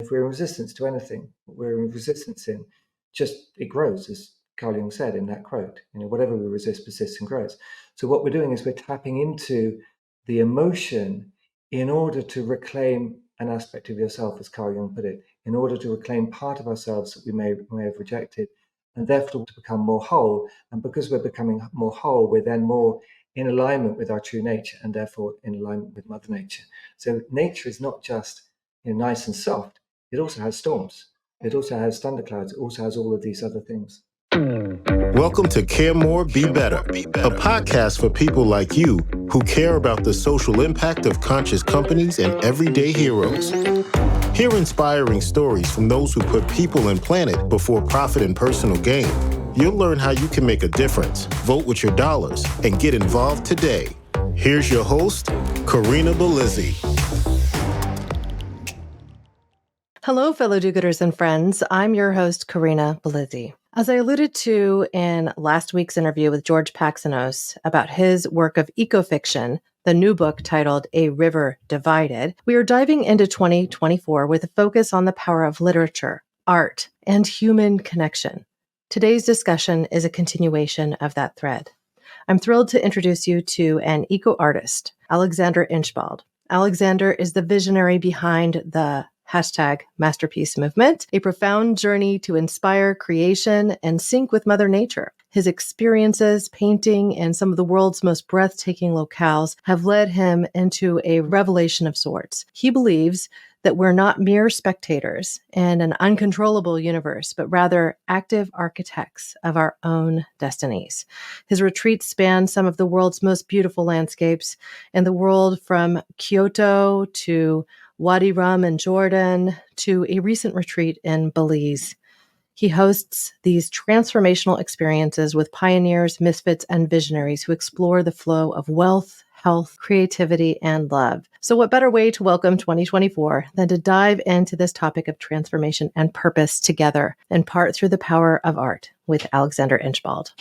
if we're in resistance to anything, we're in resistance in, just it grows, as Carl Jung said in that quote. Whatever we resist persists and grows. So what we're doing is we're tapping into the emotion in order to reclaim an aspect of yourself, as Carl Jung put it, in order to reclaim part of ourselves that we may have rejected, and therefore to become more whole. And because we're becoming more whole, we're then more in alignment with our true nature, and therefore in alignment with Mother Nature. So nature is not just nice and soft. It also has storms. It also has thunderclouds. It also has all of these other things. Welcome to Care More, Be Better, a podcast for people like you who care about the social impact of conscious companies and everyday heroes. Hear inspiring stories from those who put people and planet before profit and personal gain. You'll learn how you can make a difference, vote with your dollars, and get involved today. Here's your host, Corinna Bellizzi. Hello, fellow do-gooders and friends. I'm your host, Corinna Bellizzi. As I alluded to in last week's interview with George Paxinos about his work of ecofiction, the new book titled A River Divided, we are diving into 2024 with a focus on the power of literature, art, and human connection. Today's discussion is a continuation of that thread. I'm thrilled to introduce you to an eco-artist, Alexander Inchbald. Alexander is the visionary behind the #Masterpiece movement, a profound journey to inspire creation and sync with Mother Nature. His experiences painting in some of the world's most breathtaking locales have led him into a revelation of sorts. He believes that we're not mere spectators in an uncontrollable universe, but rather active architects of our own destinies. His retreats span some of the world's most beautiful landscapes in the world, from Kyoto to Wadi Rum in Jordan to a recent retreat in Belize. He hosts these transformational experiences with pioneers, misfits, and visionaries who explore the flow of wealth, health, creativity, and love. So what better way to welcome 2024 than to dive into this topic of transformation and purpose together, in part through the power of art, with Alexander Inchbald.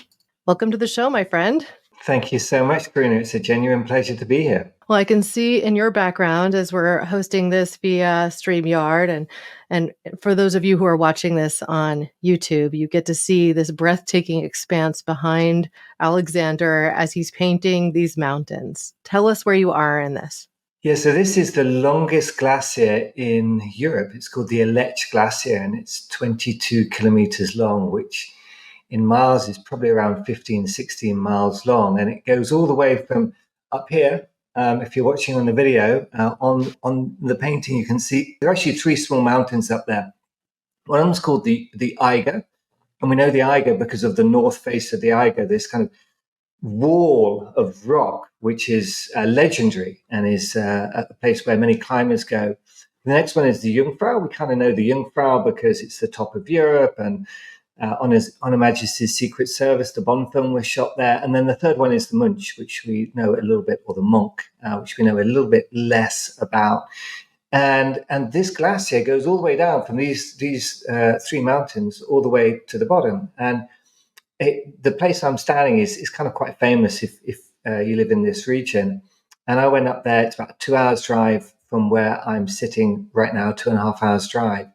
Welcome to the show, my friend. Thank you so much, Corinna. It's a genuine pleasure to be here. Well, I can see in your background as we're hosting this via StreamYard, and for those of you who are watching this on YouTube, you get to see this breathtaking expanse behind Alexander as he's painting these mountains. Tell us where you are in this. Yeah, so this is the longest glacier in Europe. It's called the Aletsch Glacier, and it's 22 kilometers long, which in miles is probably around 15, 16 miles long. And it goes all the way from up here. If you're watching on the video, on the painting, you can see there are actually three small mountains up there. One of them's called the Eiger. And we know the Eiger because of the north face of the Eiger, this kind of wall of rock, which is legendary and is a place where many climbers go. The next one is the Jungfrau. We kind of know the Jungfrau because it's the top of Europe, and on Her Majesty's Secret Service, the Bond film was shot there. And then the third one is the Munch, which we know a little bit, or the Monk, which we know a little bit less about. And this glacier goes all the way down from these three mountains all the way to the bottom. And the place I'm standing is kind of quite famous if you live in this region. And I went up there. It's about 2 hours drive from where I'm sitting right now, 2.5 hours drive.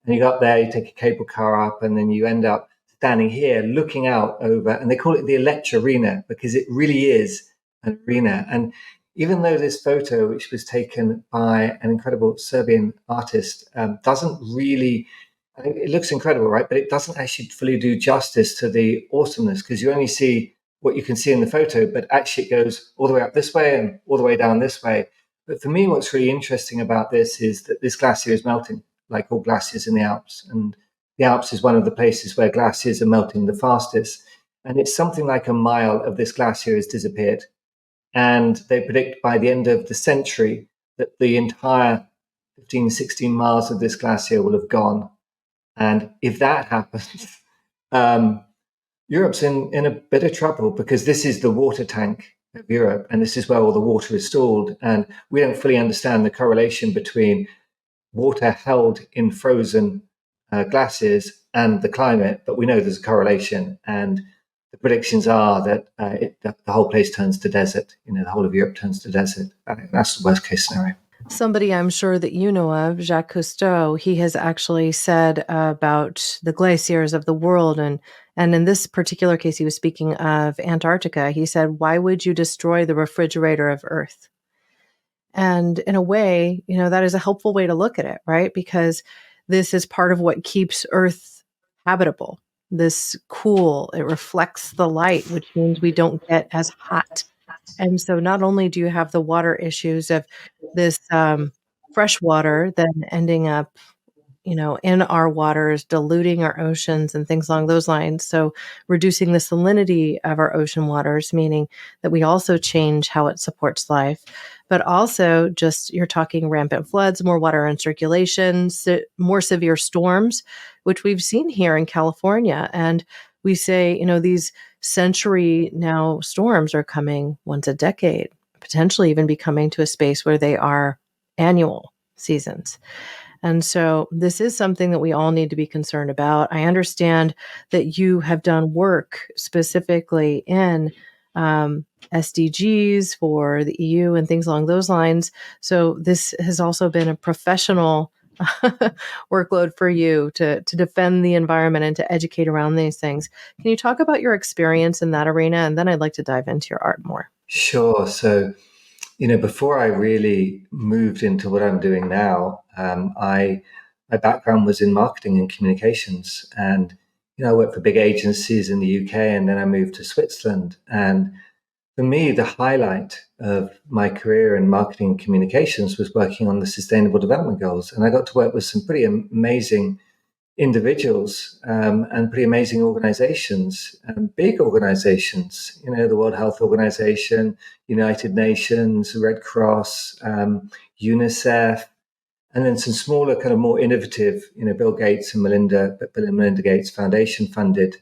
And you go up there, you take a cable car up, and then you end up standing here looking out over, and they call it the Aletsch Arena because it really is an arena. And even though this photo, which was taken by an incredible Serbian artist, doesn't really, it looks incredible, right? But it doesn't actually fully do justice to the awesomeness, because you only see what you can see in the photo, but actually it goes all the way up this way and all the way down this way. But for me, what's really interesting about this is that this glacier is melting, like all glaciers in the Alps. And the Alps is one of the places where glaciers are melting the fastest. And it's something like a mile of this glacier has disappeared. And they predict by the end of the century that the entire 15, 16 miles of this glacier will have gone. And if that happens, Europe's in a bit of trouble, because this is the water tank of Europe, and this is where all the water is stored. And we don't fully understand the correlation between water held in frozen glaciers and the climate, but we know there's a correlation, and the predictions are that the whole place turns to desert. The whole of Europe turns to desert. That's the worst case scenario. Somebody I'm sure that you know of, Jacques Cousteau, he has actually said about the glaciers of the world, and in this particular case, he was speaking of Antarctica. He said, "Why would you destroy the refrigerator of Earth?" And in a way, that is a helpful way to look at it, right? Because this is part of what keeps Earth habitable. This cool, it reflects the light, which means we don't get as hot. And so not only do you have the water issues of this fresh water then ending up in our waters, diluting our oceans and things along those lines. So reducing the salinity of our ocean waters, meaning that we also change how it supports life. But also just you're talking rampant floods, more water in circulation, more severe storms, which we've seen here in California. And we say, these century now storms are coming once a decade, potentially even be coming to a space where they are annual seasons. And so this is something that we all need to be concerned about. I understand that you have done work specifically in SDGs for the EU and things along those lines. So this has also been a professional workload for you to defend the environment and to educate around these things. Can you talk about your experience in that arena? And then I'd like to dive into your art more. Sure. So, before I really moved into what I'm doing now, my background was in marketing and communications, and I worked for big agencies in the UK, and then I moved to Switzerland. And for me, the highlight of my career in marketing and communications was working on the Sustainable Development Goals, and I got to work with some pretty amazing individuals and pretty amazing organizations, big organizations, the World Health Organization, United Nations, Red Cross, UNICEF, and then some smaller, kind of more innovative, Bill Gates and Bill and Melinda Gates Foundation funded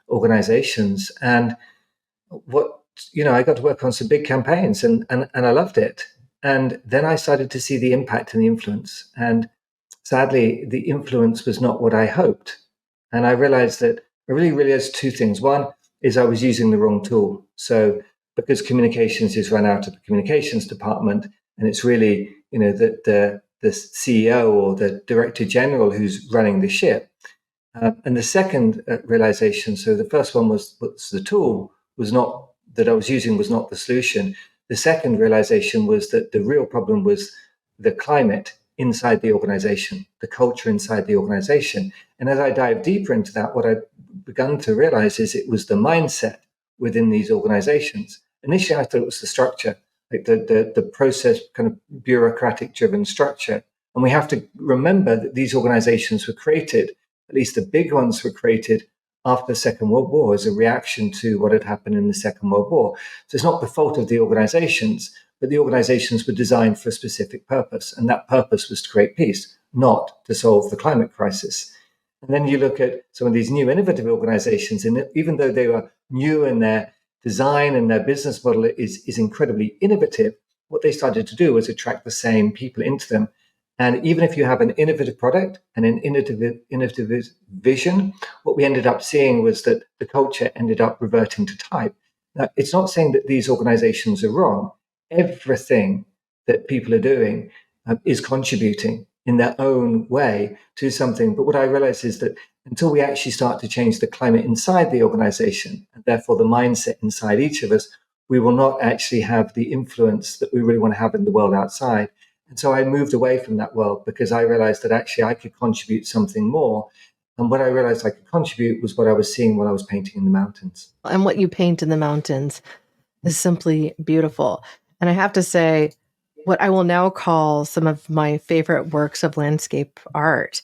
organizations. And I got to work on some big campaigns and I loved it. And then I started to see the impact and the influence. And sadly, the influence was not what I hoped. And I realized that I really realized two things. One is I was using the wrong tool. So because communications is run out of the communications department, and it's really, the CEO or the director general who's running the ship. And the second realization, so the first one was the tool was not that I was using was not the solution. The second realization was that the real problem was the climate inside the organization, the culture inside the organization. And as I dive deeper into that, what I've begun to realize is it was the mindset within these organizations. Initially, I thought it was the structure, like the process, kind of bureaucratic driven structure. And we have to remember that these organizations were created, at least the big ones were created after the Second World War as a reaction to what had happened in the Second World War. So it's not the fault of the organizations, but the organizations were designed for a specific purpose. And that purpose was to create peace, not to solve the climate crisis. And then you look at some of these new innovative organizations, and even though they were new in their design and their business model is incredibly innovative, what they started to do was attract the same people into them. And even if you have an innovative product and an innovative vision, what we ended up seeing was that the culture ended up reverting to type. Now, it's not saying that these organizations are wrong. Everything that people are doing is contributing in their own way to something. But what I realize is that until we actually start to change the climate inside the organization, and therefore the mindset inside each of us, we will not actually have the influence that we really want to have in the world outside. And so I moved away from that world because I realized that actually I could contribute something more. And what I realized I could contribute was what I was seeing while I was painting in the mountains. And what you paint in the mountains is simply beautiful. And I have to say, what I will now call some of my favorite works of landscape art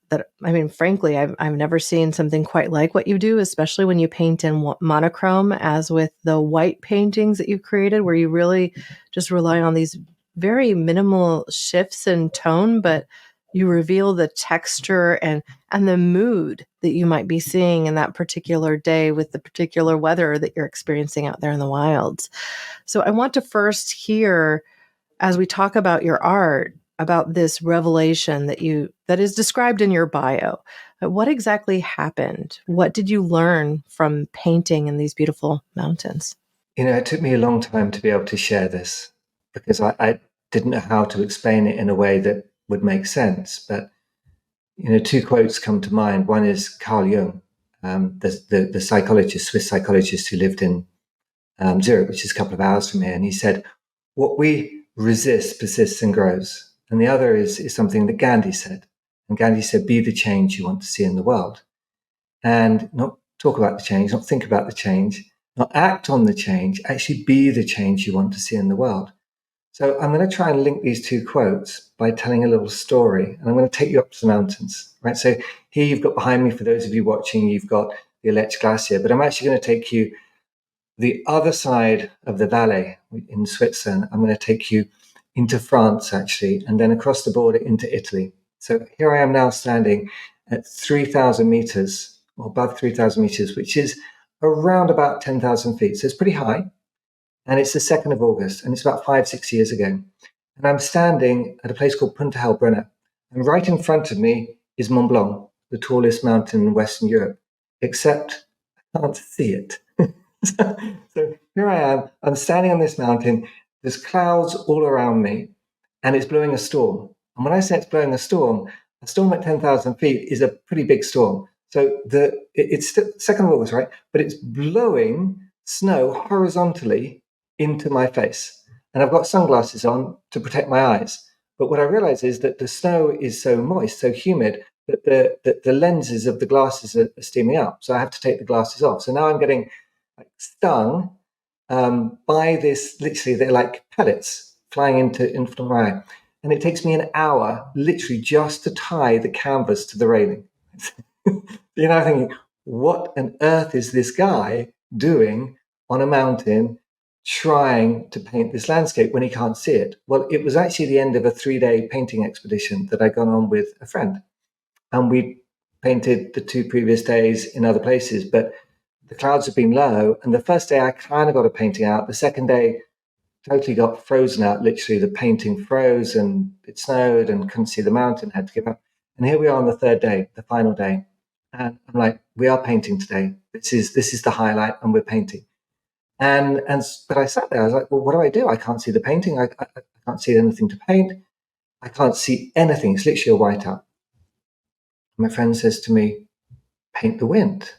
that, I mean, frankly, I've never seen something quite like what you do, especially when you paint in monochrome, as with the white paintings that you've created, where you really just rely on these very minimal shifts in tone, but you reveal the texture and the mood that you might be seeing in that particular day with the particular weather that you're experiencing out there in the wilds. So I want to first hear, as we talk about your art, about this revelation that is described in your bio. What exactly happened? What did you learn from painting in these beautiful mountains? It took me a long time to be able to share this because I didn't know how to explain it in a way that would make sense. But, two quotes come to mind. One is Carl Jung, the psychologist, Swiss psychologist who lived in Zurich, which is a couple of hours from here. And he said, what we resist persists and grows. And the other is something that Gandhi said. And Gandhi said, be the change you want to see in the world. And not talk about the change, not think about the change, not act on the change, actually be the change you want to see in the world. So I'm going to try and link these two quotes by telling a little story. And I'm going to take you up to the mountains, right? So here you've got behind me, for those of you watching, you've got the Aletsch Glacier, but I'm actually going to take you the other side of the valley in Switzerland. I'm going to take you into France, actually, and then across the border into Italy. So here I am now standing at 3,000 meters, or above 3,000 meters, which is around about 10,000 feet. So it's pretty high. And it's the 2nd of August, and it's about 5-6 years ago. And I'm standing at a place called Punta Helbrunna. And right in front of me is Mont Blanc, the tallest mountain in Western Europe, except I can't see it. So here I am, I'm standing on this mountain, there's clouds all around me, and it's blowing a storm. And when I say it's blowing a storm at 10,000 feet is a pretty big storm. So it's still 2nd of August, right? But it's blowing snow horizontally into my face. And I've got sunglasses on to protect my eyes. But what I realize is that the snow is so moist, so humid, that the lenses of the glasses are steaming up. So I have to take the glasses off. So now I'm getting stung by this, literally, they're like pellets flying into my eye. And it takes me an hour, literally, just to tie the canvas to the railing. Thinking, what on earth is this guy doing on a mountain trying to paint this landscape when he can't see it? Well, it was actually the end of a 3-day painting expedition that I'd gone on with a friend. And we painted the 2 previous days in other places, but the clouds had been low. And the first day I kind of got a painting out. The second day totally got frozen out. Literally, the painting froze and it snowed and couldn't see the mountain, had to give up. And here we are on the 3rd day, the final day. And I'm like, we are painting today. This is the highlight, and we're painting. But I sat there. I was like, well, what do? I can't see the painting. I can't see anything to paint. I can't see anything. It's literally a whiteout. My friend says to me, paint the wind.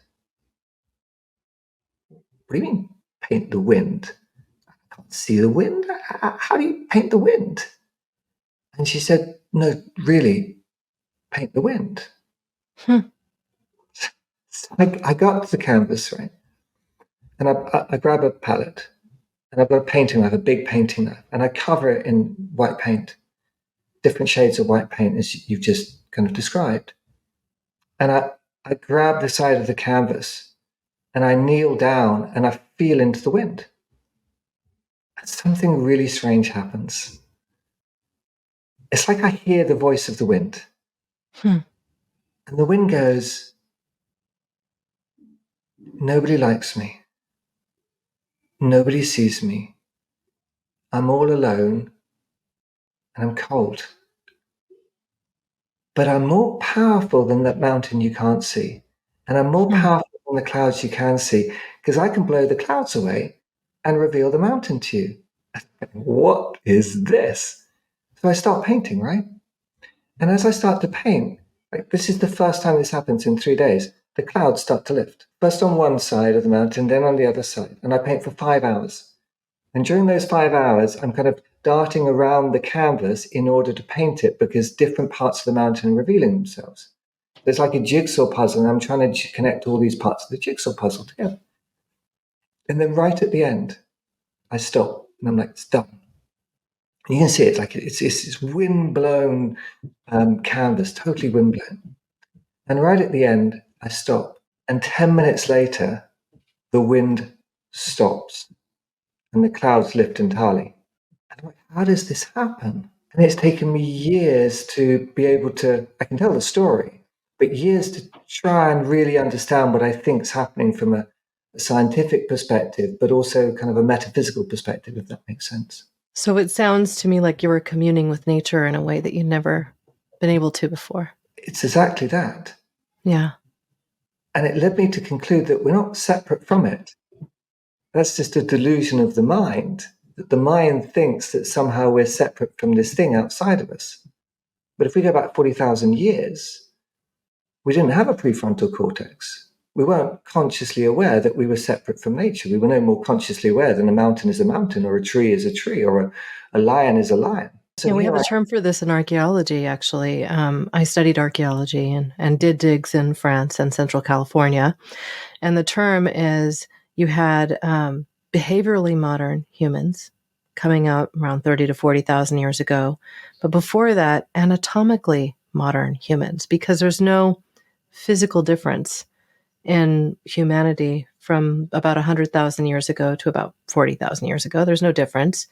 What do you mean, paint the wind? I can't see the wind. How do you paint the wind? And she said, no, really, paint the wind. So I got the canvas, right? And I grab a palette, and I've got a painting knife, a big painting knife, and I cover it in white paint, different shades of white paint, as you've just kind of described. And I grab the side of the canvas, and I kneel down, and I feel into the wind. And something really strange happens. It's like I hear the voice of the wind. And the wind goes, nobody likes me. Nobody sees me. I'm all alone, and I'm cold. But I'm more powerful than that mountain you can't see. And I'm more powerful than the clouds you can see, because I can blow the clouds away and reveal the mountain to you. What is this? So I start painting, right? And as I start to paint, this is the first time this happens in 3 days, the clouds start to lift. First on one side of the mountain, then on the other side. And I paint for 5 hours. And during those 5 hours, I'm kind of darting around the canvas in order to paint it, because different parts of the mountain are revealing themselves. There's like a jigsaw puzzle, and I'm trying to connect all these parts of the jigsaw puzzle together. And then right at the end, I stop, and I'm like, it's done. And you can see it, like it's this wind-blown canvas, totally wind-blown. And right at the end, I stop. And 10 minutes later, the wind stops and the clouds lift entirely. And I'm like, how does this happen? And it's taken me years to be able to, I can tell the story, but years to try and really understand what I think is happening from a scientific perspective, but also kind of a metaphysical perspective, if that makes sense. So it sounds to me like you were communing with nature in a way that you'd never been able to before. It's exactly that. Yeah. And it led me to conclude that we're not separate from it. That's just a delusion of the mind. that the mind thinks that somehow we're separate from this thing outside of us. But if we go back 40,000 years, we didn't have a prefrontal cortex. We weren't consciously aware that we were separate from nature. We were no more consciously aware than a mountain is a mountain, or a tree is a tree, or a lion is a lion. So we have a term for this in archaeology, actually. I studied archaeology and did digs in France and Central California. And the term is you had behaviorally modern humans coming out around 30 to 40,000 years ago. But before that, anatomically modern humans, because there's no physical difference in humanity from about 100,000 years ago to about 40,000 years ago. There's no difference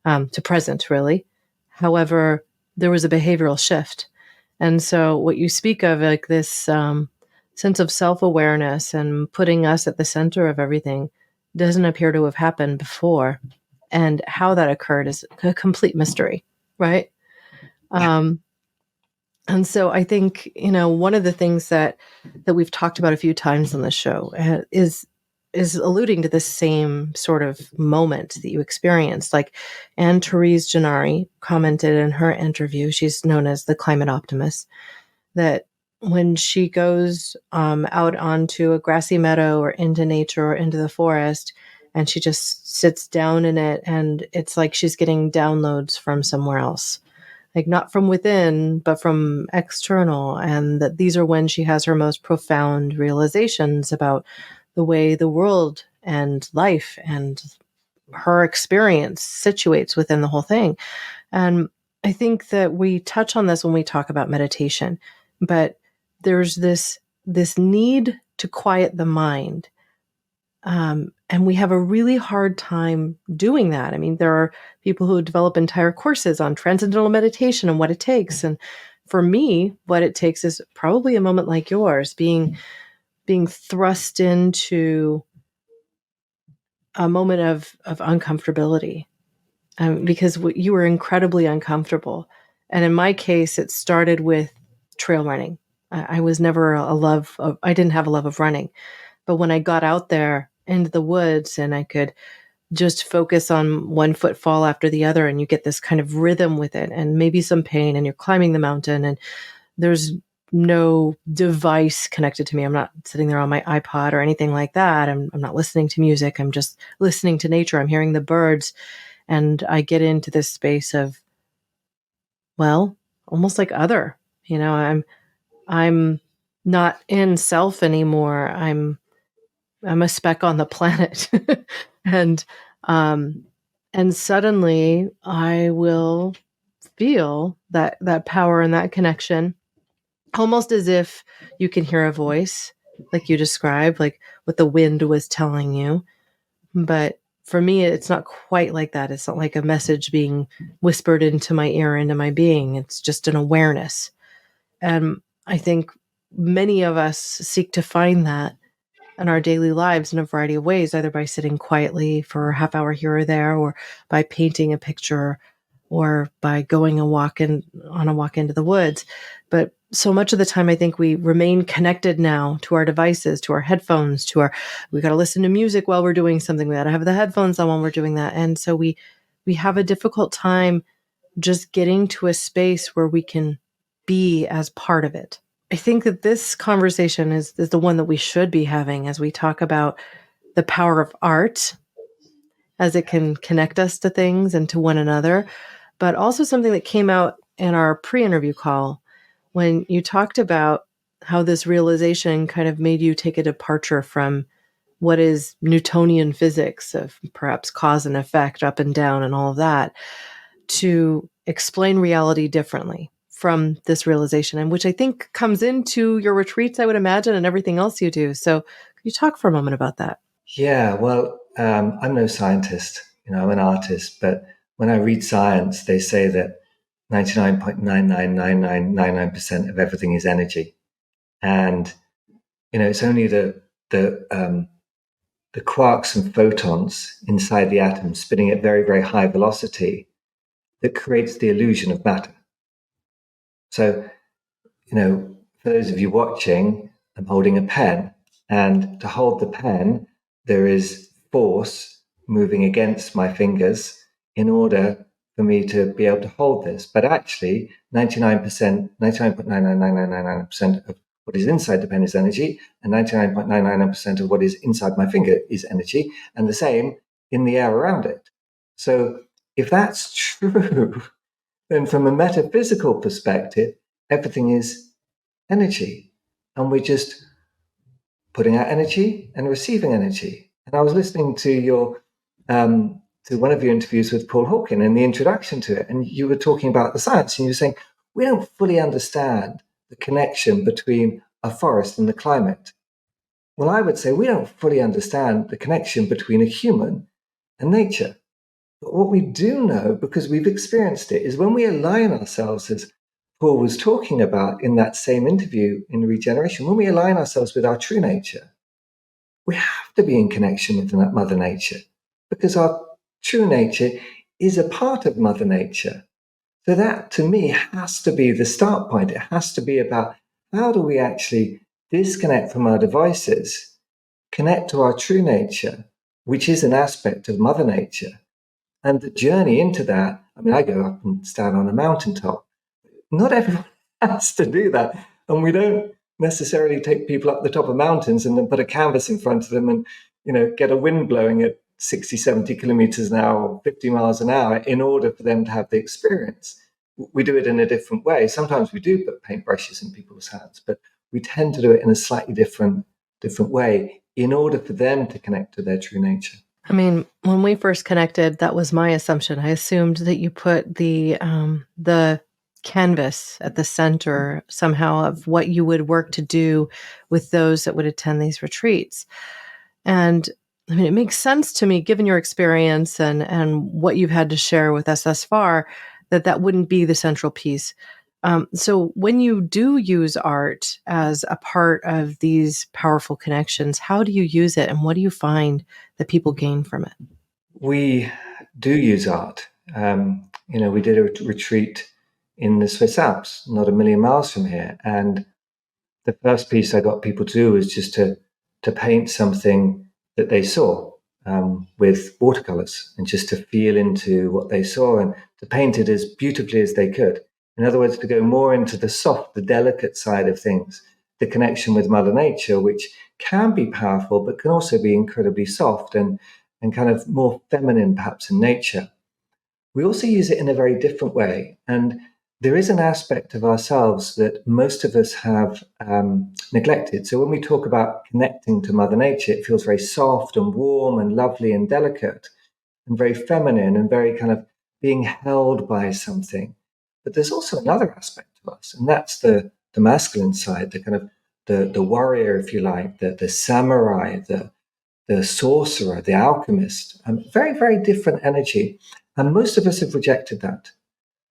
to present, really. However, there was a behavioral shift. And so what you speak of, like this sense of self-awareness and putting us at the center of everything, doesn't appear to have happened before. And how that occurred is a complete mystery, right? And so I think, one of the things that we've talked about a few times on the show is alluding to the same sort of moment that you experienced. Like Anne-Therese Gennari commented in her interview, she's known as the climate optimist, that when she goes out onto a grassy meadow or into nature or into the forest, and she just sits down in it, and it's like she's getting downloads from somewhere else. Like not from within, but from external. And that these are when she has her most profound realizations about the way the world and life and her experience situates within the whole thing. And I think that we touch on this when we talk about meditation, but there's this need to quiet the mind. And we have a really hard time doing that. I mean, there are people who develop entire courses on transcendental meditation and what it takes. And for me, what it takes is probably a moment like yours, being thrust into a moment of uncomfortability, because you were incredibly uncomfortable. And in my case, it started with trail running. I was never I didn't have a love of running. But when I got out there into the woods and I could just focus on one footfall after the other, and you get this kind of rhythm with it and maybe some pain, and you're climbing the mountain and there's no device connected to me. I'm not sitting there on my iPod or anything like that. I'm not listening to music. I'm just listening to nature. I'm hearing the birds. And I get into this space of, well, almost like other, I'm not in self anymore. I'm a speck on the planet. and and suddenly I will feel that power and that connection, almost as if you can hear a voice, like you described, like what the wind was telling you. But for me, it's not quite like that. It's not like a message being whispered into my ear, into my being. It's just an awareness. And I think many of us seek to find that in our daily lives in a variety of ways, either by sitting quietly for a half hour here or there, or by painting a picture, or by going on a walk into the woods. But so much of the time, I think we remain connected now to our devices, to our headphones, we got to listen to music while we're doing something. We got to have the headphones on while we're doing that. And so we have a difficult time just getting to a space where we can be as part of it. I think that this conversation is the one that we should be having as we talk about the power of art, as it can connect us to things and to one another, but also something that came out in our pre-interview call when you talked about how this realization kind of made you take a departure from what is Newtonian physics of perhaps cause and effect, up and down and all of that, to explain reality differently from this realization, and which I think comes into your retreats, I would imagine, and everything else you do. So could you talk for a moment about that? Yeah, well, I'm no scientist, I'm an artist, but when I read science, they say that 99.999999% of everything is energy. And, it's only the quarks and photons inside the atom spinning at very, very high velocity that creates the illusion of matter. So, for those of you watching, I'm holding a pen, and to hold the pen, there is force moving against my fingers in order for me to be able to hold this. But actually, 99.99999% of what is inside the pen is energy, and 99.999% of what is inside my finger is energy, and the same in the air around it. So if that's true, then from a metaphysical perspective, everything is energy. And we're just putting out energy and receiving energy. And I was listening to one of your interviews with Paul Hawken in the introduction to it, and you were talking about the science, and you were saying we don't fully understand the connection between a forest and the climate. Well, I would say we don't fully understand the connection between a human and nature. But what we do know, because we've experienced it, is when we align ourselves, as Paul was talking about in that same interview in Regeneration, when we align ourselves with our true nature, we have to be in connection with Mother Nature, because our true nature is a part of Mother Nature. So that, to me, has to be the start point. It has to be about how do we actually disconnect from our devices, connect to our true nature, which is an aspect of Mother Nature. And the journey into that, I mean, I go up and stand on a mountaintop. Not everyone has to do that. And we don't necessarily take people up the top of mountains and then put a canvas in front of them and, get a wind blowing at 60, 70 kilometers an hour or 50 miles an hour in order for them to have the experience. We do it in a different way. Sometimes we do put paintbrushes in people's hands, but we tend to do it in a slightly different way in order for them to connect to their true nature. I mean, when we first connected, that was my assumption. I assumed that you put the canvas at the center somehow of what you would work to do with those that would attend these retreats. And I mean, it makes sense to me, given your experience and what you've had to share with us thus far, that wouldn't be the central piece. So when you do use art as a part of these powerful connections, how do you use it and what do you find that people gain from it? We do use art. We did a retreat in the Swiss Alps, not a million miles from here. And the first piece I got people to do was just to paint something that they saw with watercolors and just to feel into what they saw and to paint it as beautifully as they could. In other words, to go more into the soft, the delicate side of things, the connection with Mother Nature, which can be powerful, but can also be incredibly soft and kind of more feminine, perhaps, in nature. We also use it in a very different way. And there is an aspect of ourselves that most of us have neglected. So when we talk about connecting to Mother Nature, it feels very soft and warm and lovely and delicate and very feminine and very kind of being held by something. But there's also another aspect of us, and that's the masculine side, the kind of the warrior, if you like, the samurai, the sorcerer, the alchemist. Very, very different energy. And most of us have rejected that.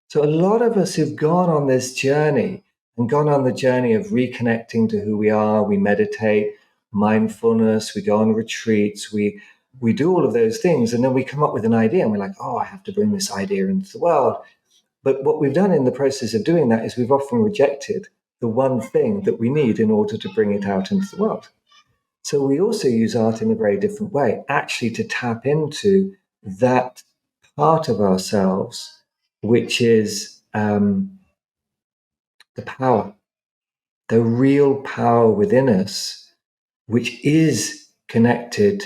So a lot of us have gone on this journey and gone on the journey of reconnecting to who we are. We meditate, mindfulness, we go on retreats, we do all of those things. And then we come up with an idea and we're like, oh, I have to bring this idea into the world. But what we've done in the process of doing that is we've often rejected the one thing that we need in order to bring it out into the world. So we also use art in a very different way, actually to tap into that part of ourselves, which is the power, the real power within us, which is connected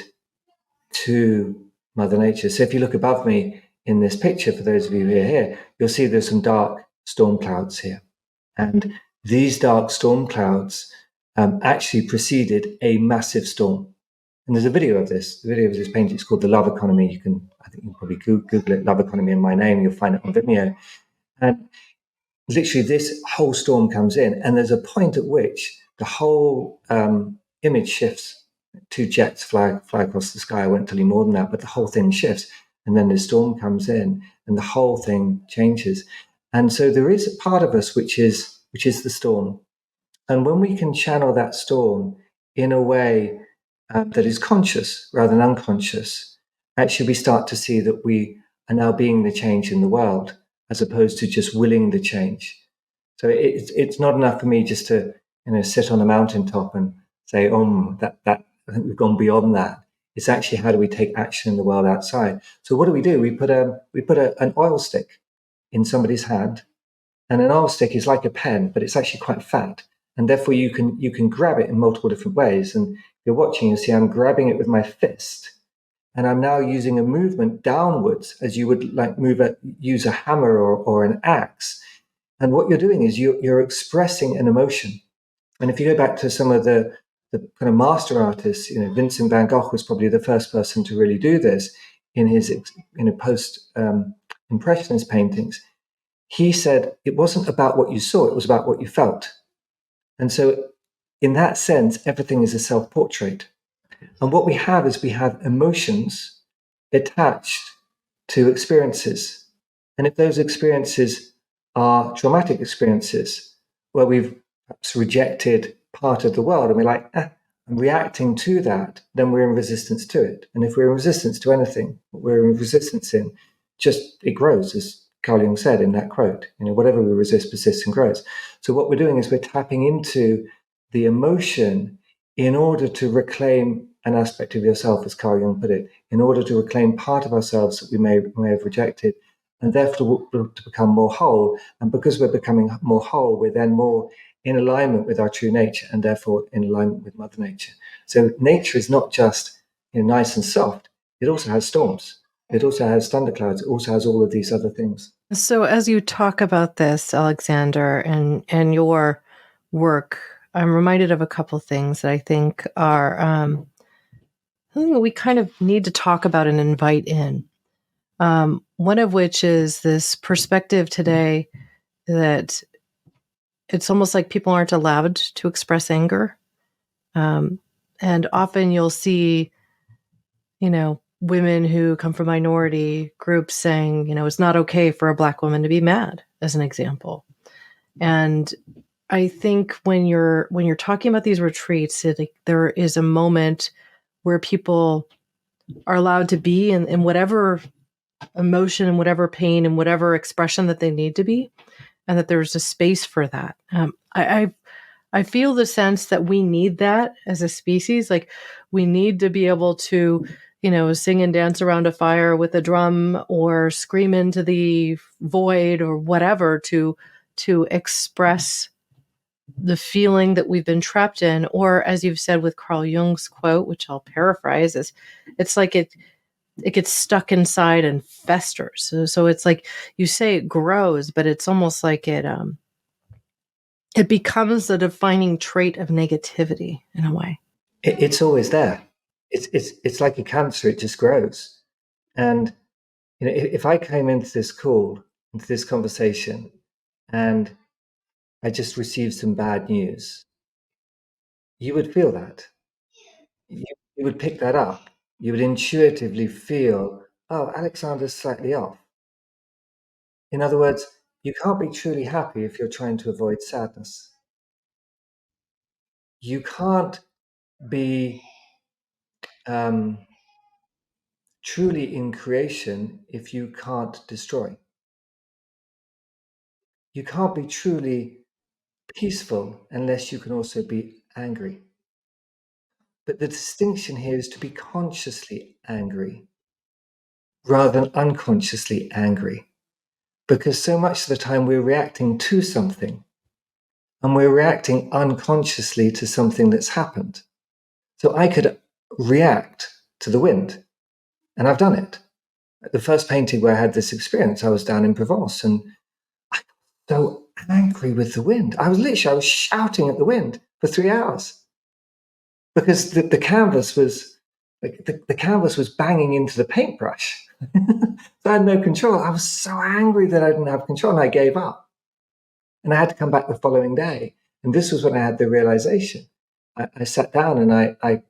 to Mother Nature. So if you look above me in this picture, for those of you who are here, you'll see there's some dark storm clouds here. And these dark storm clouds actually preceded a massive storm. And there's a video of this. The video of this painting is called The Love Economy. I think you can probably Google it, Love Economy in my name. You'll find it on Vimeo. And literally this whole storm comes in and there's a point at which the whole image shifts. Two jets fly across the sky. I won't tell you more than that, but the whole thing shifts. And then the storm comes in and the whole thing changes. And so there is a part of us which is the storm. And when we can channel that storm in a way that is conscious rather than unconscious, actually we start to see that we are now being the change in the world as opposed to just willing the change. So it's not enough for me just to sit on a mountaintop and say, that I think we've gone beyond that. It's actually how do we take action in the world outside. So what do? We put an oil stick in somebody's hand, and an oil stick is like a pen, but it's actually quite fat, and therefore you can grab it in multiple different ways. And if you're watching, you see I'm grabbing it with my fist, and I'm now using a movement downwards as you would like use a hammer or an axe. And what you're doing is you're expressing an emotion. And if you go back to some of the kind of master artists, Vincent van Gogh was probably the first person to really do this in his post impressionist paintings. He said it wasn't about what you saw, it was about what you felt. And so in that sense, everything is a self-portrait. And what we have is we have emotions attached to experiences. And if those experiences are traumatic experiences where we've perhaps rejected part of the world and we're like, I'm reacting to that, then we're in resistance to it. And if we're in resistance to anything, what we're in resistance in, it grows, as Carl Jung said in that quote, whatever we resist persists and grows. So what we're doing is we're tapping into the emotion in order to reclaim an aspect of yourself, as Carl Jung put it, in order to reclaim part of ourselves that we may have rejected, and therefore to become more whole. And because we're becoming more whole, we're then more in alignment with our true nature, and therefore in alignment with Mother Nature. So nature is not just nice and soft. It also has storms. It also has thunderclouds. It also has all of these other things. So as you talk about this, Alexander, and your work, I'm reminded of a couple things that I think are something that we kind of need to talk about and invite in. One of which is this perspective today that it's almost like people aren't allowed to express anger. And often you'll see, women who come from minority groups saying, it's not okay for a Black woman to be mad, as an example. And I think when you're talking about these retreats, there is a moment where people are allowed to be in whatever emotion and whatever pain and whatever expression that they need to be, and that there's a space for that. I feel the sense that we need that as a species. Like, we need to be able to, sing and dance around a fire with a drum, or scream into the void, or whatever, to express the feeling that we've been trapped in. Or, as you've said with Carl Jung's quote, which I'll paraphrase, is it's like it gets stuck inside and festers. So it's like, you say it grows, but it's almost like it becomes a defining trait of negativity in a way. It's always there. It's like a cancer. It just grows. And if I came into this conversation, and I just received some bad news, you would feel that. You would pick that up. You would intuitively feel, oh, Alexander's slightly off. In other words, you can't be truly happy if you're trying to avoid sadness. You can't be truly in creation if you can't destroy. You can't be truly peaceful unless you can also be angry. But the distinction here is to be consciously angry rather than unconsciously angry. Because so much of the time we're reacting to something, and we're reacting unconsciously to something that's happened. So I could react to the wind, and I've done it. The first painting where I had this experience, I was down in Provence, and I was so angry with the wind. I was shouting at the wind for 3 hours because the canvas was the canvas was banging into the paintbrush. So I had no control. I was so angry that I didn't have control, and I gave up. And I had to come back the following day. And this was when I had the realization. I sat down, and I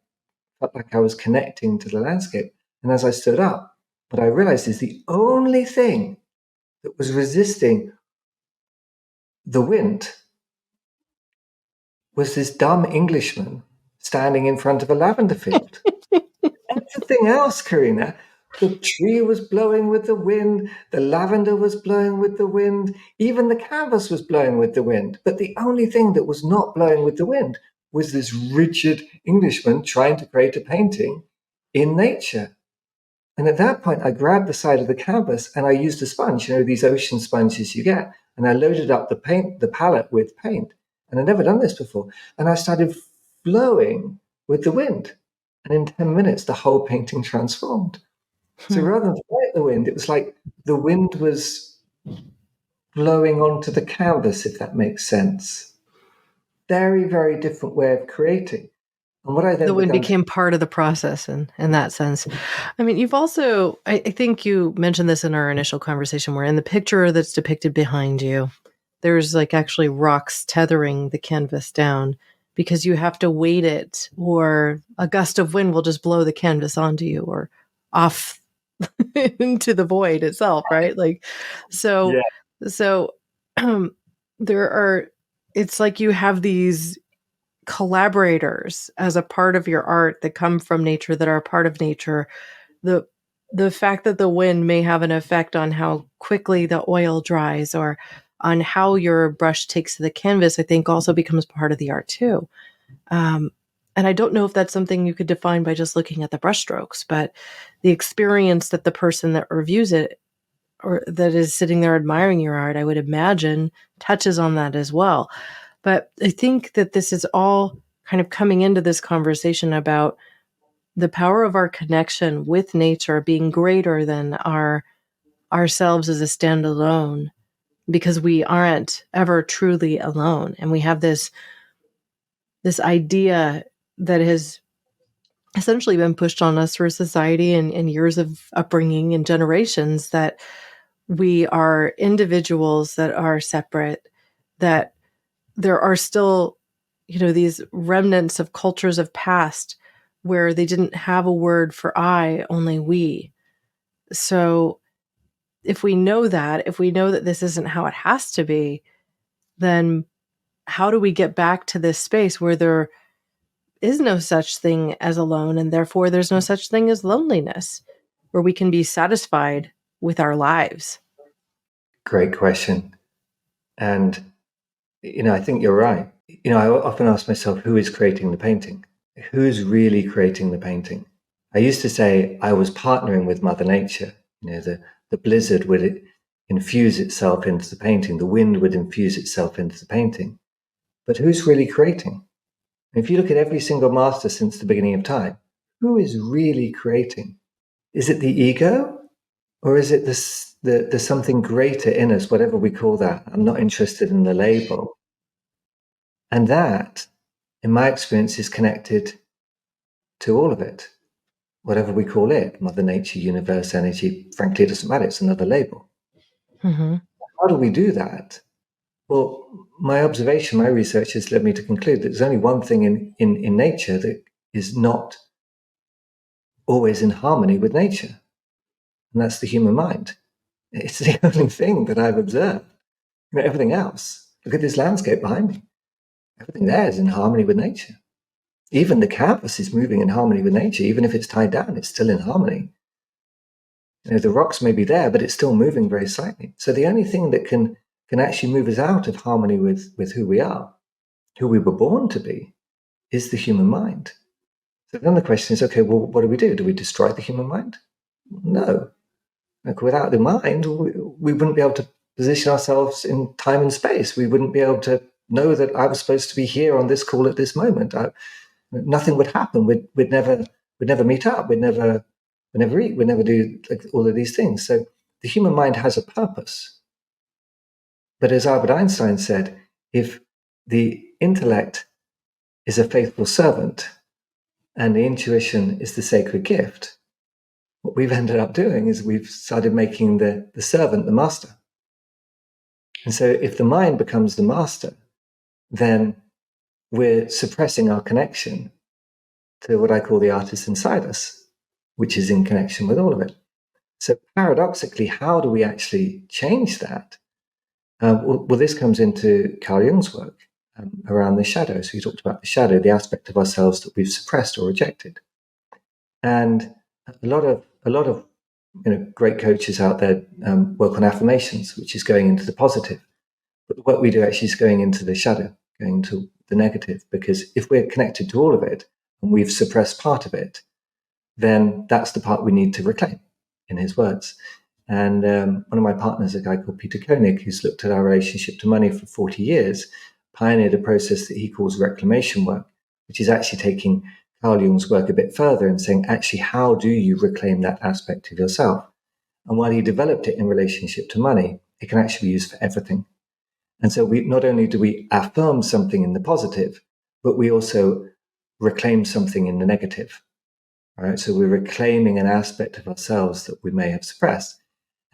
felt like I was connecting to the landscape. And as I stood up, what I realized is the only thing that was resisting the wind was this dumb Englishman standing in front of a lavender field. Everything else, Corinna, the tree was blowing with the wind, the lavender was blowing with the wind, even the canvas was blowing with the wind. But the only thing that was not blowing with the wind was this rigid Englishman trying to create a painting in nature. And at that point, I grabbed the side of the canvas and I used a sponge, these ocean sponges you get, and I loaded up the palette with paint. And I'd never done this before. And I started flowing with the wind. And in 10 minutes, the whole painting transformed. So rather than fight the wind, it was like the wind was blowing onto the canvas, if that makes sense. Very, very different way of creating. And what I then the wind became part of the process in that sense. I mean, you've also, I think you mentioned this in our initial conversation, where in the picture that's depicted behind you, there's like actually rocks tethering the canvas down because you have to weight it, or a gust of wind will just blow the canvas onto you or off into the void itself, right? Like, so, so there are, it's like you have these collaborators as a part of your art that come from nature, that are a part of nature. The fact that the wind may have an effect on how quickly the oil dries or on how your brush takes to the canvas, I think also becomes part of the art too. And I don't know if that's something you could define by just looking at the brushstrokes, but the experience that the person that reviews it or that is sitting there admiring your art, I would imagine, touches on that as well. But I think that this is all kind of coming into this conversation about the power of our connection with nature being greater than ourselves as a standalone, because we aren't ever truly alone. And we have this idea that has essentially been pushed on us through society and years of upbringing and generations, that we are individuals that are separate, that there are still, these remnants of cultures of past where they didn't have a word for I, only we. So if we know that this isn't how it has to be, then how do we get back to this space where there is no such thing as alone, and therefore there's no such thing as loneliness, where we can be satisfied with our lives? Great question. And, I think you're right. I often ask myself, who is creating the painting? Who's really creating the painting? I used to say I was partnering with Mother Nature. The blizzard would infuse itself into the painting. The wind would infuse itself into the painting. But who's really creating? If you look at every single master since the beginning of time, who is really creating? Is it the ego? Or is it the something greater in us, whatever we call that? I'm not interested in the label. And that, in my experience, is connected to all of it, whatever we call it, Mother Nature, universe, energy. Frankly, it doesn't matter. It's another label. Mm-hmm. How do we do that? Well, my observation, my research has led me to conclude that there's only one thing in nature that is not always in harmony with nature, and that's the human mind. It's the only thing that I've observed. Everything else, look at this landscape behind me. Everything there is in harmony with nature. Even the canvas is moving in harmony with nature. Even if it's tied down, it's still in harmony. The rocks may be there, but it's still moving very slightly. So the only thing that can actually move us out of harmony with who we are, who we were born to be, is the human mind. So then the question is, okay, well, what do? Do we destroy the human mind? No. Without the mind, we wouldn't be able to position ourselves in time and space. We wouldn't be able to know that I was supposed to be here on this call at this moment. Nothing would happen. We'd never meet up. We'd never eat. We'd never do all of these things. So the human mind has a purpose. But as Albert Einstein said, if the intellect is a faithful servant and the intuition is the sacred gift, what we've ended up doing is we've started making the servant the master. And so if the mind becomes the master, then we're suppressing our connection to what I call the artist inside us, which is in connection with all of it. So paradoxically, how do we actually change that? Well, this comes into Carl Jung's work around the shadow. So he talked about the shadow, the aspect of ourselves that we've suppressed or rejected. And a lot of great coaches out there work on affirmations, which is going into the positive. But what we do actually is going into the shadow, going to the negative, because if we're connected to all of it and we've suppressed part of it, then that's the part we need to reclaim, in his words. And one of my partners, a guy called Peter Koenig, who's looked at our relationship to money for 40 years, pioneered a process that he calls reclamation work, which is actually taking Carl Jung's work a bit further and saying, actually, how do you reclaim that aspect of yourself? And while he developed it in relationship to money, it can actually be used for everything. And so we not only do we affirm something in the positive, but we also reclaim something in the negative. Right? So we're reclaiming an aspect of ourselves that we may have suppressed.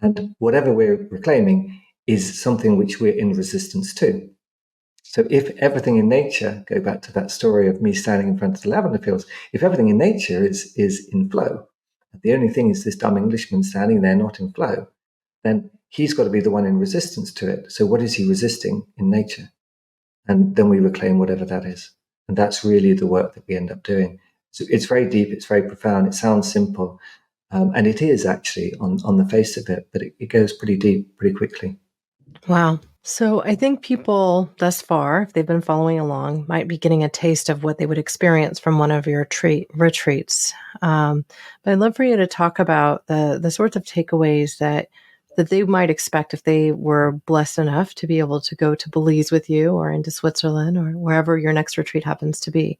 And whatever we're reclaiming is something which we're in resistance to. So if everything in nature, go back to that story of me standing in front of the lavender fields, if everything in nature is in flow, the only thing is this dumb Englishman standing there not in flow, then he's got to be the one in resistance to it. So what is he resisting in nature? And then we reclaim whatever that is. And that's really the work that we end up doing. So it's very deep, it's very profound, it sounds simple. And it is actually on the face of it, but it goes pretty deep pretty quickly. Wow. So I think people thus far, if they've been following along, might be getting a taste of what they would experience from one of your retreats. But I'd love for you to talk about the sorts of takeaways that they might expect if they were blessed enough to be able to go to Belize with you or into Switzerland or wherever your next retreat happens to be.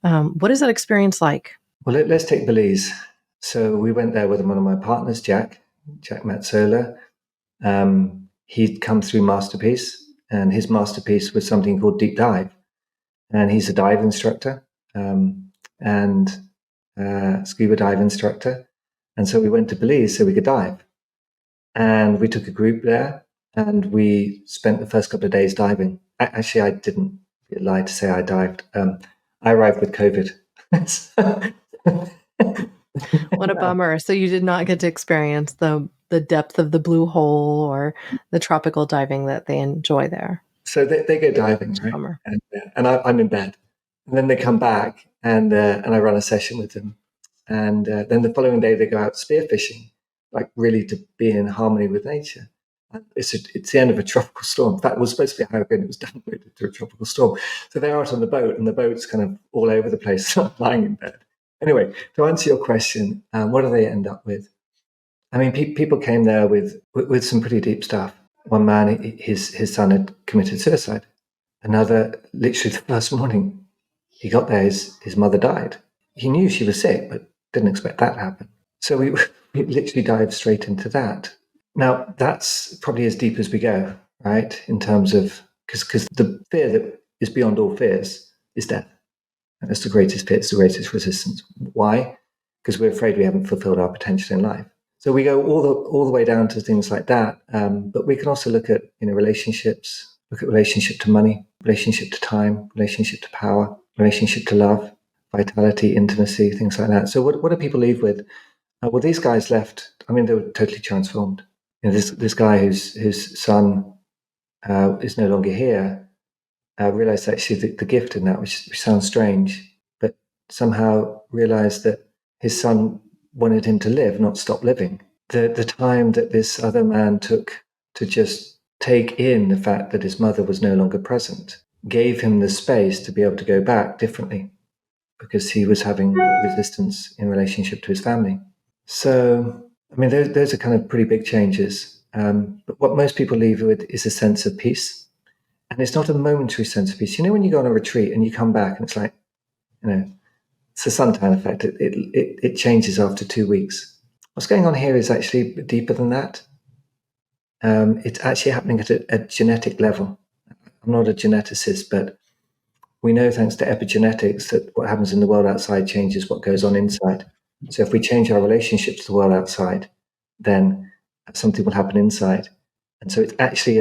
What is that experience like? Well, let's take Belize. So we went there with one of my partners, Jack Mazzola. He'd come through Masterpiece, and his masterpiece was something called Deep Dive. And he's a dive instructor and scuba dive instructor. And so we went to Belize so we could dive. And we took a group there, and we spent the first couple of days diving. Actually, I didn't lie to say I dived. I arrived with COVID. What a bummer. So you did not get to experience the depth of the blue hole or the tropical diving that they enjoy there. So they go diving, right? Bummer. And I'm in bed. And then they come back and I run a session with them. And then the following day they go out spearfishing, like really to be in harmony with nature. And it's the end of a tropical storm. In fact, it was supposed to be a hurricane. It was downgraded to a tropical storm. So they're out on the boat, and the boat's kind of all over the place, not lying in bed. Anyway, to answer your question, what do they end up with? I mean, people came there with some pretty deep stuff. One man, his son had committed suicide. Another, literally the first morning he got there, his mother died. He knew she was sick, but didn't expect that to happen. So we literally dived straight into that. Now, that's probably as deep as we go, right? In terms of, because the fear that is beyond all fears is death. And that's the greatest fear, it's the greatest resistance. Why? Because we're afraid we haven't fulfilled our potential in life. So we go all the way down to things like that. But we can also look at relationships, look at relationship to money, relationship to time, relationship to power, relationship to love, vitality, intimacy, things like that. So what do people leave with? Well, these guys left. I mean, they were totally transformed. This guy whose son is no longer here realized actually the gift in that, which sounds strange, but somehow realized that his son wanted him to live, not stop living. The time that this other man took to just take in the fact that his mother was no longer present gave him the space to be able to go back differently, because he was having resistance in relationship to his family. So, I mean, those are kind of pretty big changes. But what most people leave with is a sense of peace. And it's not a momentary sense of peace. When you go on a retreat and you come back and it's like, it's a suntan effect. It changes after 2 weeks. What's going on here is actually deeper than that. It's actually happening at a genetic level. I'm not a geneticist, but we know, thanks to epigenetics, that what happens in the world outside changes what goes on inside. So if we change our relationship to the world outside, then something will happen inside. And so it's actually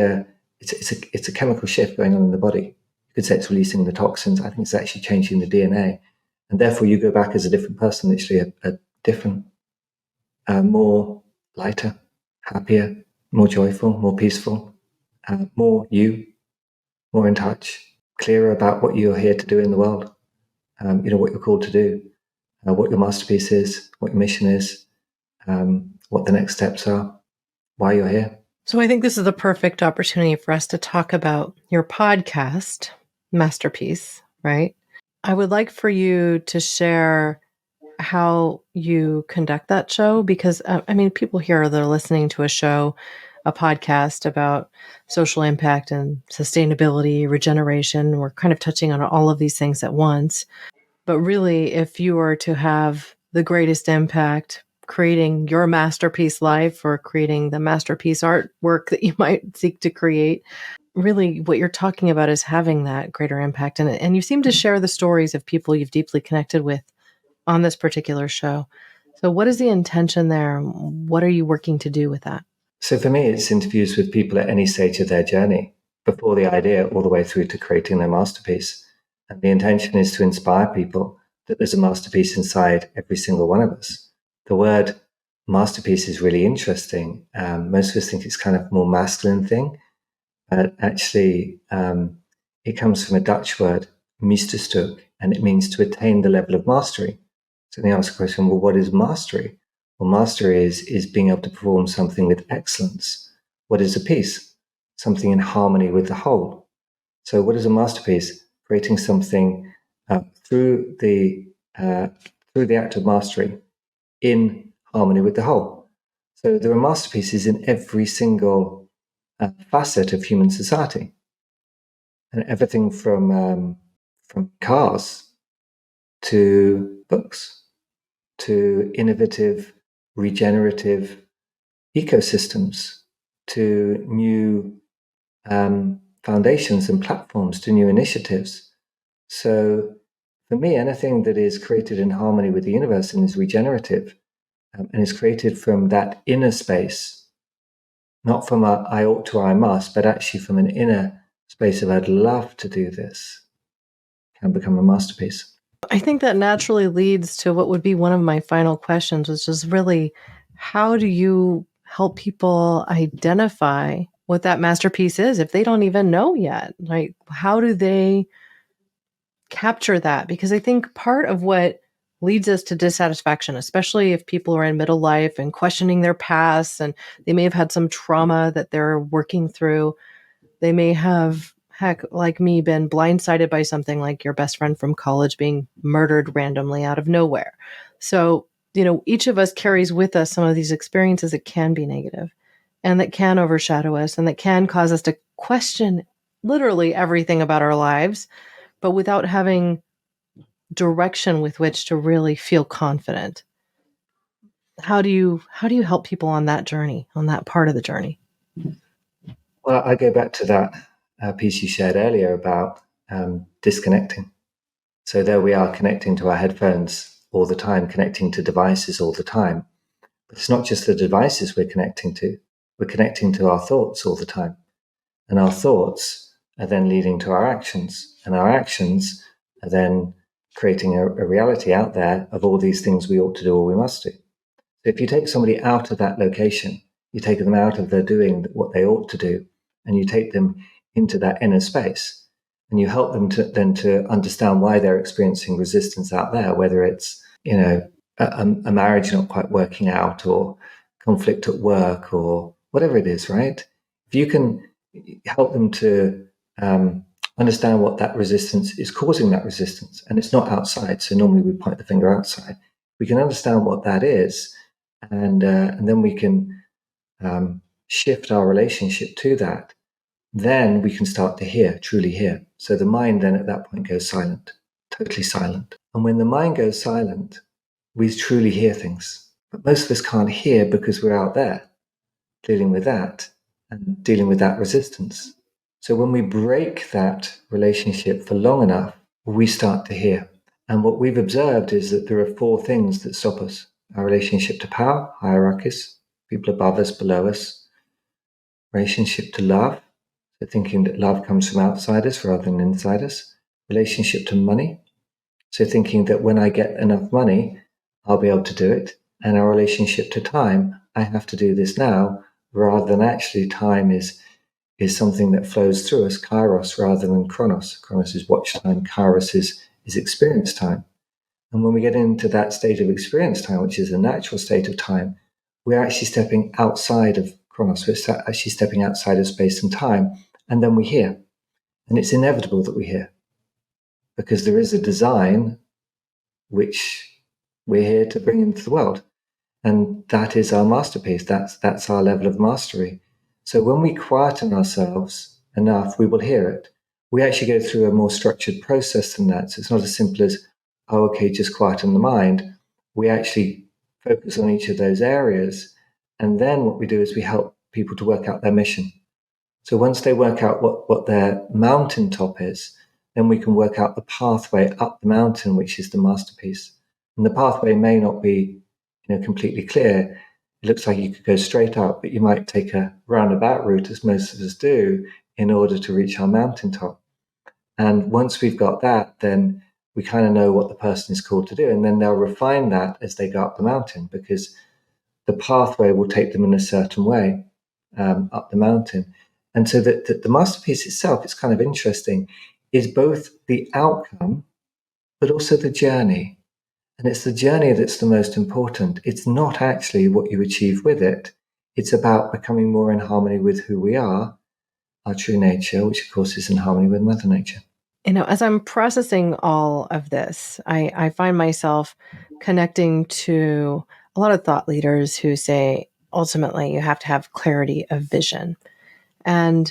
it's a chemical shift going on in the body. You could say it's releasing the toxins. I think it's actually changing the DNA. And therefore you go back as a different person, literally a different, more lighter, happier, more joyful, more peaceful, more you, more in touch, clearer about what you're here to do in the world, what you're called to do, what your masterpiece is, what your mission is, what the next steps are, why you're here. So I think this is the perfect opportunity for us to talk about your podcast, Masterpiece, right? I would like for you to share how you conduct that show? Because, people here, they're listening to a podcast about social impact and sustainability, regeneration. We're kind of touching on all of these things at once. But really, if you were to have the greatest impact creating your masterpiece life or creating the masterpiece artwork that you might seek to create, really what you're talking about is having that greater impact. And you seem to share the stories of people you've deeply connected with on this particular show. So what is the intention there? What are you working to do with that? So for me, it's interviews with people at any stage of their journey, before the idea all the way through to creating their masterpiece. And the intention is to inspire people that there's a masterpiece inside every single one of us. The word masterpiece is really interesting. Most of us think it's kind of a more masculine thing, but actually it comes from a Dutch word, meesterstuk, and it means to attain the level of mastery. So then you ask the question, well, what is mastery? Well, mastery is being able to perform something with excellence. What is a piece? Something in harmony with the whole. So what is a masterpiece? Creating something through the act of mastery in harmony with the whole. So there are masterpieces in every single facet of human society, and everything from cars to books to innovative, regenerative ecosystems to new foundations and platforms to new initiatives. So for me, anything that is created in harmony with the universe and is regenerative and is created from that inner space, not from a I ought to, I must, but actually from an inner space of I'd love to do this, can become a masterpiece. I think that naturally leads to what would be one of my final questions, which is really, how do you help people identify what that masterpiece is if they don't even know yet? Like, how do they capture that? Because I think part of what leads us to dissatisfaction, especially if people are in middle life and questioning their past, and they may have had some trauma that they're working through. They may have, heck, like me, been blindsided by something like your best friend from college being murdered randomly out of nowhere. So, each of us carries with us some of these experiences that can be negative and that can overshadow us and that can cause us to question literally everything about our lives, but without having direction with which to really feel confident. How do you help people on that journey, on that part of the journey? Well, I go back to that piece you shared earlier about disconnecting. So there we are connecting to our headphones all the time, connecting to devices all the time. But it's not just the devices we're connecting to our thoughts all the time. And our thoughts are then leading to our actions. And our actions are then creating a reality out there of all these things we ought to do or we must do. So if you take somebody out of that location, you take them out of their doing what they ought to do, and you take them into that inner space, and you help them to understand why they're experiencing resistance out there, whether it's a marriage not quite working out, or conflict at work, or whatever it is, right? If you can help them to understand what that resistance is causing, that resistance, and it's not outside. So normally we point the finger outside. We can understand what that is, and then we can shift our relationship to that. Then we can start to hear, truly hear. So the mind then at that point goes silent, totally silent. And when the mind goes silent, we truly hear things. But most of us can't hear because we're out there dealing with that and dealing with that resistance. So when we break that relationship for long enough, we start to hear. And what we've observed is that there are 4 things that stop us: our relationship to power, hierarchies, people above us, below us; relationship to love, so thinking that love comes from outside us rather than inside us; relationship to money, so thinking that when I get enough money, I'll be able to do it; and our relationship to time, I have to do this now, rather than actually time is something that flows through us, kairos rather than chronos. Chronos is watch time, kairos is experience time. And when we get into that state of experience time, which is a natural state of time, we're actually stepping outside of chronos. We're actually stepping outside of space and time. And then we hear. And it's inevitable that we hear, because there is a design which we're here to bring into the world. And that is our masterpiece. That's our level of mastery. So when we quieten ourselves enough, we will hear it. We actually go through a more structured process than that. So it's not as simple as, oh, okay, just quieten the mind. We actually focus on each of those areas. And then what we do is we help people to work out their mission. So once they work out what their mountaintop is, then we can work out the pathway up the mountain, which is the masterpiece. And the pathway may not be, completely clear. It looks like you could go straight up, but you might take a roundabout route, as most of us do, in order to reach our mountaintop. And once we've got that, then we kind of know what the person is called to do. And then they'll refine that as they go up the mountain, because the pathway will take them in a certain way up the mountain. And so the masterpiece itself, it's kind of interesting, is both the outcome, but also the journey. And it's the journey that's the most important. It's not actually what you achieve with it. It's about becoming more in harmony with who we are, our true nature, which of course is in harmony with Mother Nature. As I'm processing all of this, I find myself connecting to a lot of thought leaders who say, ultimately, you have to have clarity of vision. And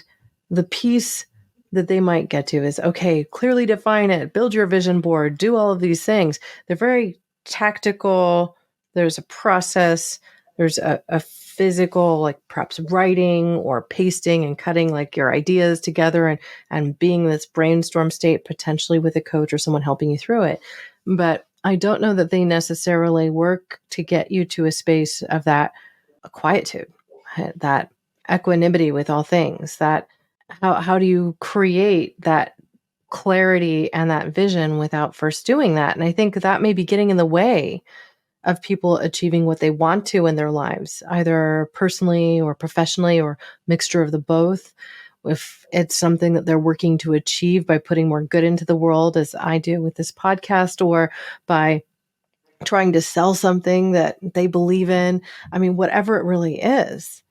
the piece that they might get to is, okay, clearly define it, build your vision board, do all of these things. They're very tactical. There's a process. There's a physical, like perhaps writing or pasting and cutting like your ideas together and being this brainstorm state, potentially with a coach or someone helping you through it. But I don't know that they necessarily work to get you to a space of that quietude, that equanimity with all things. That how do you create that clarity and that vision without first doing that? And I think that may be getting in the way of people achieving what they want to in their lives, either personally or professionally or mixture of the both. If it's something that they're working to achieve by putting more good into the world, as I do with this podcast, or by trying to sell something that they believe in. I mean, whatever it really is,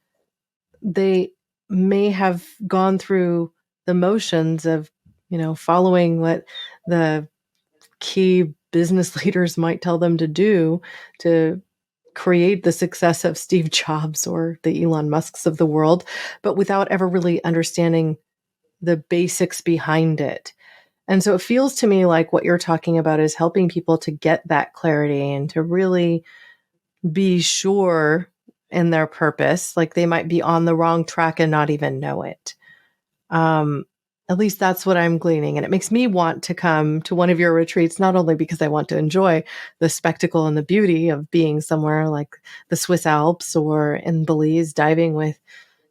they may have gone through the motions of, following what the key business leaders might tell them to do to create the success of Steve Jobs or the Elon Musks of the world, but without ever really understanding the basics behind it. And so it feels to me like what you're talking about is helping people to get that clarity and to really be sure in their purpose. Like they might be on the wrong track and not even know it. At least that's what I'm gleaning. And it makes me want to come to one of your retreats, not only because I want to enjoy the spectacle and the beauty of being somewhere like the Swiss Alps or in Belize diving with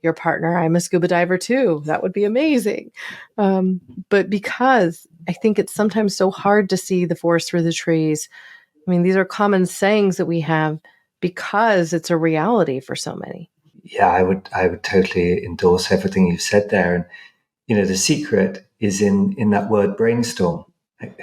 your partner. I'm a scuba diver too. That would be amazing. But because I think it's sometimes so hard to see the forest through the trees. I mean, these are common sayings that we have because it's a reality for so many. Yeah, I would totally endorse everything you've said there. And the secret is in that word brainstorm.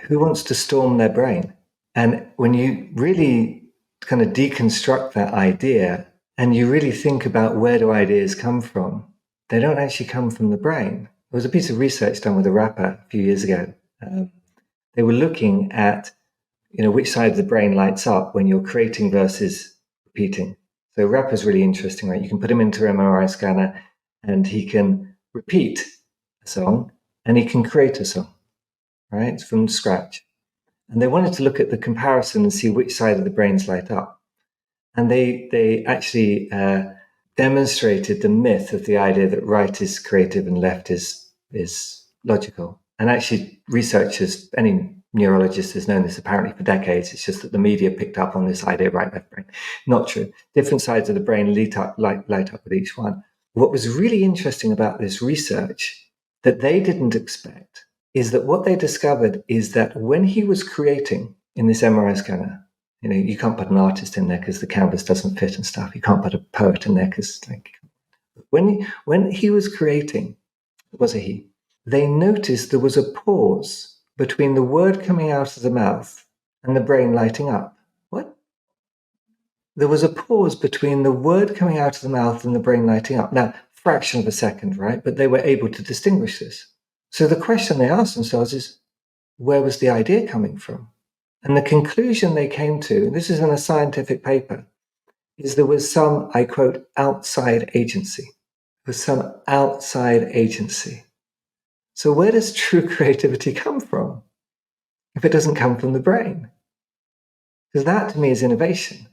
Who wants to storm their brain? And when you really kind of deconstruct that idea and you really think about where do ideas come from, they don't actually come from the brain. There was a piece of research done with a rapper a few years ago. They were looking at, which side of the brain lights up when you're creating versus repeating. So a rapper's really interesting, right? You can put him into an MRI scanner and he can repeat a song and he can create a song, right? From scratch. And they wanted to look at the comparison and see which side of the brains light up. And they actually demonstrated the myth of the idea that right is creative and left is logical. And actually researchers, any neurologist has known this apparently for decades. It's just that the media picked up on this idea, right, left brain. Not true. Different sides of the brain light up with each one. What was really interesting about this research that they didn't expect is that what they discovered is that when he was creating in this MRI scanner, you can't put an artist in there because the canvas doesn't fit and stuff. You can't put a poet in there because when he was creating, it was a he, they noticed there was a pause between the word coming out of the mouth and the brain lighting up. What? There was a pause between the word coming out of the mouth and the brain lighting up. Now, fraction of a second, right? But they were able to distinguish this. So the question they asked themselves is, where was the idea coming from? And the conclusion they came to, and this is in a scientific paper, is there was some, I quote, outside agency. There was some outside agency. So where does true creativity come from if it doesn't come from the brain? Because that to me is innovation.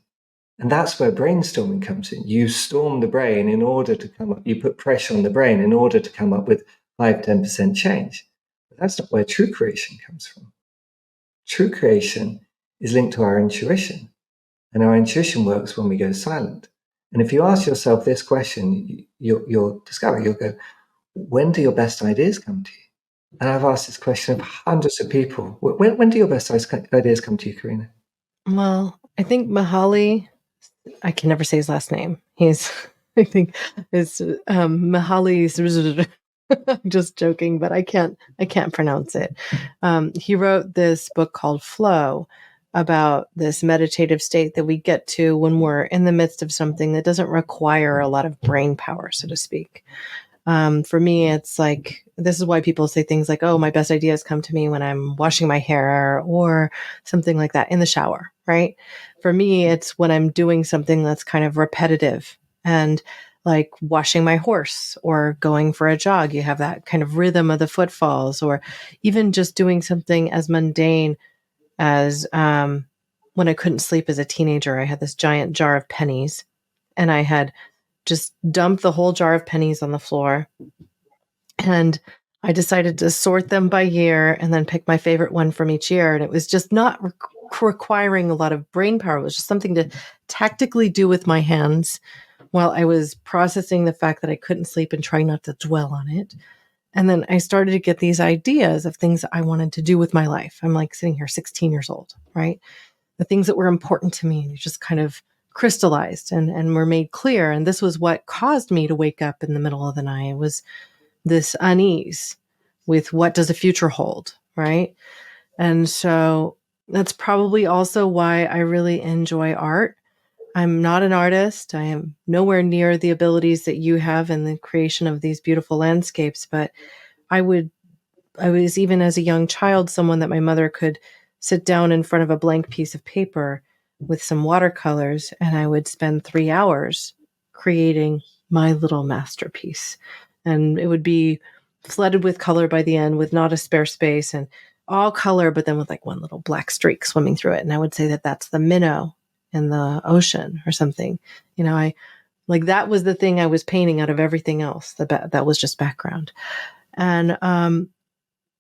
And that's where brainstorming comes in. You storm the brain in order to come up, you put pressure on the brain in order to come up with 5-10% change. But that's not where true creation comes from. True creation is linked to our intuition. And our intuition works when we go silent. And if you ask yourself this question, you'll discover, you'll go, when do your best ideas come to you? And I've asked this question of hundreds of people. When do your best ideas come to you, Corinna? Well, I think Mihaly, I can never say his last name. He's, I think, is Mihaly. I'm just joking, but I can't pronounce it. He wrote this book called Flow about this meditative state that we get to when we're in the midst of something that doesn't require a lot of brain power, so to speak. For me, it's like, this is why people say things like, oh, my best ideas come to me when I'm washing my hair or something like that in the shower, right? For me, it's when I'm doing something that's kind of repetitive and like washing my horse or going for a jog. You have that kind of rhythm of the footfalls, or even just doing something as mundane as when I couldn't sleep as a teenager. I had this giant jar of pennies and I had just dumped the whole jar of pennies on the floor. And I decided to sort them by year and then pick my favorite one from each year. And it was just not requiring a lot of brain power. It was just something to tactically do with my hands while I was processing the fact that I couldn't sleep and trying not to dwell on it. And then I started to get these ideas of things that I wanted to do with my life. I'm like sitting here 16 years old, right? The things that were important to me, just kind of crystallized and were made clear. And this was what caused me to wake up in the middle of the night. It was this unease with what does the future hold, right? And so that's probably also why I really enjoy art. I'm not an artist. I am nowhere near the abilities that you have in the creation of these beautiful landscapes, but I was, even as a young child, someone that my mother could sit down in front of a blank piece of paper with some watercolors, and I would spend 3 hours creating my little masterpiece. And it would be flooded with color by the end, with not a spare space, and all color, but then with like one little black streak swimming through it. And I would say that that's the minnow in the ocean or something. I like, that was the thing I was painting out of everything else. That was just background. And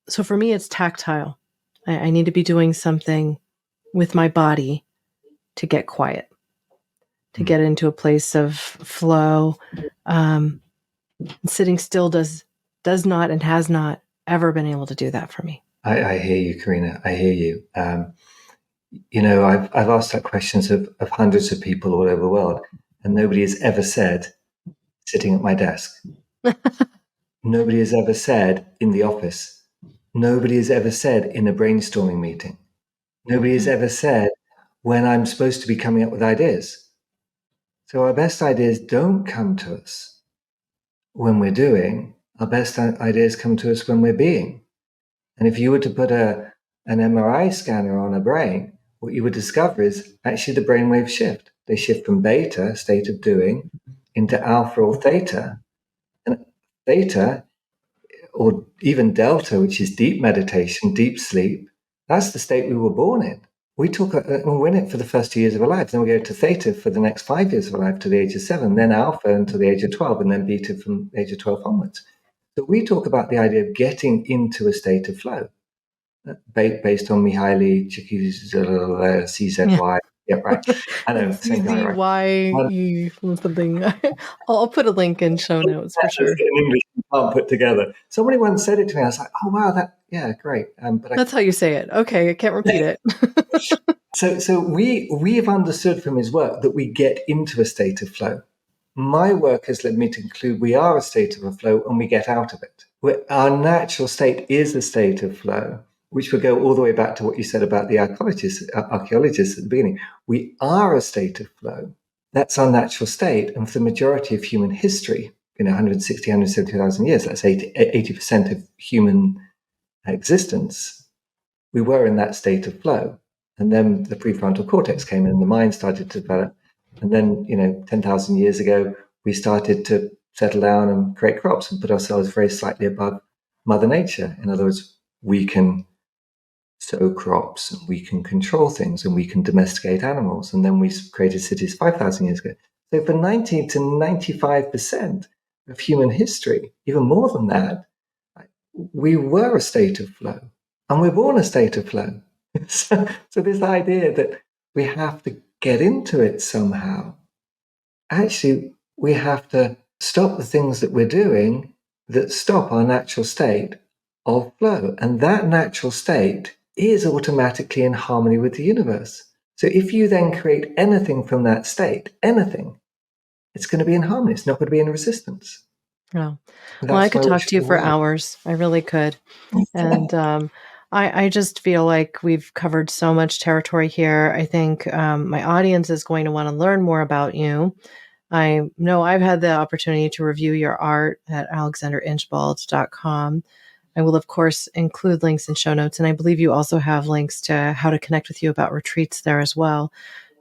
so for me, it's tactile. I need to be doing something with my body to get quiet, to get into a place of flow. Sitting still does not and has not ever been able to do that for me. I hear you, Corinna. I hear you. I've asked that questions of hundreds of people all over the world, and nobody has ever said sitting at my desk. Nobody has ever said in the office. Nobody has ever said in a brainstorming meeting. Nobody has ever said when I'm supposed to be coming up with ideas. So our best ideas don't come to us when we're doing. Our best ideas come to us when we're being. And if you were to put an MRI scanner on a brain, what you would discover is actually the brainwaves shift. They shift from beta, state of doing, into alpha or theta. And theta, or even delta, which is deep meditation, deep sleep, that's the state we were born in. We're in it for the first 2 years of our life. Then we go to theta for the next 5 years of our life to the age of 7, then alpha until the age of 12, and then beta from the age of 12 onwards. So we talk about the idea of getting into a state of flow based on Mihaly CZY. Yeah, right. I know, same guy, right? Something. I'll put a link in show notes for sure. In English, you can't put together. Somebody once said it to me. I was like, "Oh wow, great." But that's how you say it. Okay, I can't repeat it. So we've understood from his work that we get into a state of flow. My work has led me to conclude we are a state of a flow and we get out of it. Our natural state is a state of flow, which would go all the way back to what you said about the archaeologists at the beginning. We are a state of flow. That's our natural state. And for the majority of human history, 160, 170,000 years, let's say 80% of human existence, we were in that state of flow. And then the prefrontal cortex came in, and the mind started to develop. And then, 10,000 years ago, we started to settle down and create crops and put ourselves very slightly above Mother Nature. In other words, we can sow crops, and we can control things, and we can domesticate animals. And then we created cities 5,000 years ago. So for 90 to 95% of human history, even more than that, we were a state of flow, and we're born a state of flow. So this idea that we have to get into it somehow, actually, we have to stop the things that we're doing that stop our natural state of flow. And that natural state is automatically in harmony with the universe. So if you then create anything from that state, anything, it's going to be in harmony. It's not going to be in resistance. Oh. And Well, I that's could my talk wish to you for the for world. hours. I really could. And I just feel like we've covered so much territory here. I think my audience is going to want to learn more about you. I know I've had the opportunity to review your art at alexanderinchbald.com. I will, of course, include links in show notes. And I believe you also have links to how to connect with you about retreats there as well.